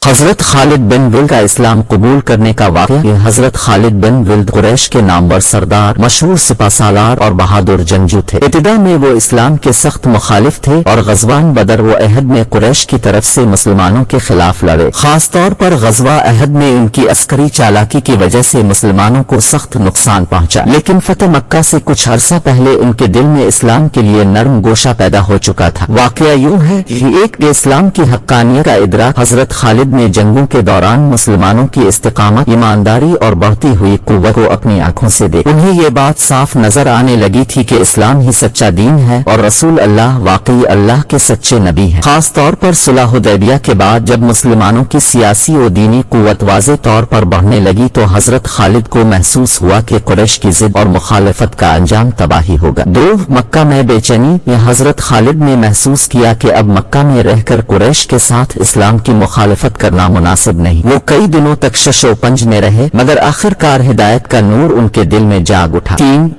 حضرت خالد بن ولد کا اسلام قبول کرنے کا واقعہ۔ یہ حضرت خالد بن ولد قریش کے نامور سردار، مشہور سپہ سالار اور بہادر جنگجو تھے۔ ابتدا میں وہ اسلام کے سخت مخالف تھے اور غزوان بدر و احد میں قریش کی طرف سے مسلمانوں کے خلاف لڑے۔ خاص طور پر غزوہ احد میں ان کی عسکری چالاکی کی وجہ سے مسلمانوں کو سخت نقصان پہنچا، لیکن فتح مکہ سے کچھ عرصہ پہلے ان کے دل میں اسلام کے لیے نرم گوشہ پیدا ہو چکا تھا۔ واقعہ یوں ہے کہ ایک اسلام کی حقانیت کا ادراک حضرت خالد نے جنگوں کے دوران مسلمانوں کی استقامت، ایمانداری اور بڑھتی ہوئی قوت کو اپنی آنکھوں سے دیکھا۔ انہیں یہ بات صاف نظر آنے لگی تھی کہ اسلام ہی سچا دین ہے اور رسول اللہ واقعی اللہ کے سچے نبی ہیں۔ خاص طور پر صلح حدیبیہ کے بعد جب مسلمانوں کی سیاسی و دینی قوت واضح طور پر بڑھنے لگی تو حضرت خالد کو محسوس ہوا کہ قریش کی ضد اور مخالفت کا انجام تباہی ہوگا۔ مکہ میں بے چینی میں حضرت خالد نے محسوس کیا کہ اب مکہ میں رہ کر قریش کے ساتھ اسلام کی مخالفت کرنا مناسب نہیں۔ وہ کئی دنوں تک شش و پنج میں رہے، مگر آخر کار ہدایت کا نور ان کے دل میں جاگ اٹھا۔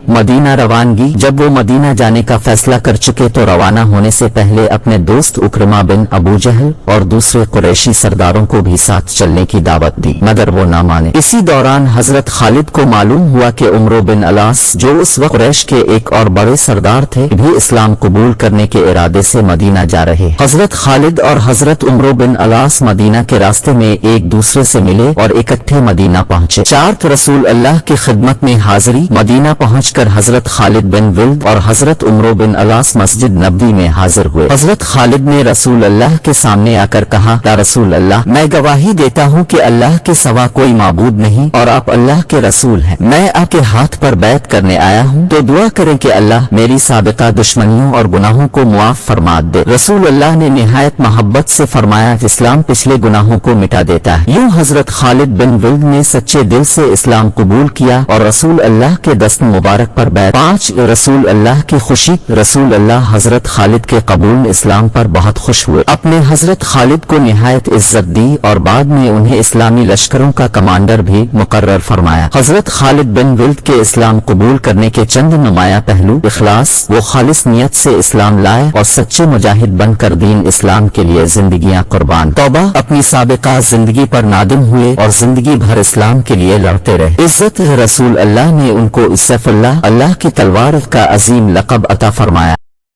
مدینہ روانگی۔ جب وہ مدینہ جانے کا فیصلہ کر چکے تو روانہ ہونے سے پہلے اپنے دوست اکرمہ بن ابو جہل اور دوسرے قریشی سرداروں کو بھی ساتھ چلنے کی دعوت دی، مگر وہ نہ مانے۔ اسی دوران حضرت خالد کو معلوم ہوا کہ عمرو بن الاس، جو اس وقت قریش کے ایک اور بڑے سردار تھے، بھی اسلام قبول کرنے کے ارادے سے مدینہ جا رہے۔ حضرت خالد اور حضرت عمرو بن الاس مدینہ کے راستے میں ایک دوسرے سے ملے اور اکٹھے مدینہ پہنچے۔ چارت رسول اللہ کی خدمت میں حاضری۔ مدینہ پہنچ کر حضرت خالد بن ولد اور حضرت عمرو بن الاس مسجد نبوی میں حاضر ہوئے۔ حضرت خالد نے رسول اللہ کے سامنے آ کر کہا، یا رسول اللہ، میں گواہی دیتا ہوں کہ اللہ کے سوا کوئی معبود نہیں اور آپ اللہ کے رسول ہیں۔ میں آپ کے ہاتھ پر بیعت کرنے آیا ہوں، تو دعا کریں کہ اللہ میری سابقہ دشمنیوں اور گناہوں کو معاف فرما دے۔ رسول اللہ نے نہایت محبت سے فرمایا، اسلام پچھلے گناہوں کو مٹا دیتا ہے۔ یوں حضرت خالد بن ولد نے سچے دل سے اسلام قبول کیا اور رسول اللہ کے دست مبارک پر بیعت۔ 5 رسول اللہ کی خوشی۔ رسول اللہ حضرت خالد کے قبول اسلام پر بہت خوش ہوئے، اپنے حضرت خالد کو نہایت عزت دی اور بعد میں انہیں اسلامی لشکروں کا کمانڈر بھی مقرر فرمایا۔ حضرت خالد بن ولد کے اسلام قبول کرنے کے چند نمایاں پہلو: اخلاص، وہ خالص نیت سے اسلام لائے اور سچے مجاہد بن کر دین اسلام کے لیے زندگیاں قربان۔ توبہ، اپنی سابقہ زندگی پر نادم ہوئے اور زندگی بھر اسلام کے لیے لڑتے رہے۔ عزت، رسول اللہ نے ان کو سیف اللہ، اللہ کی تلوار کا عظیم لقب عطا فرمایا۔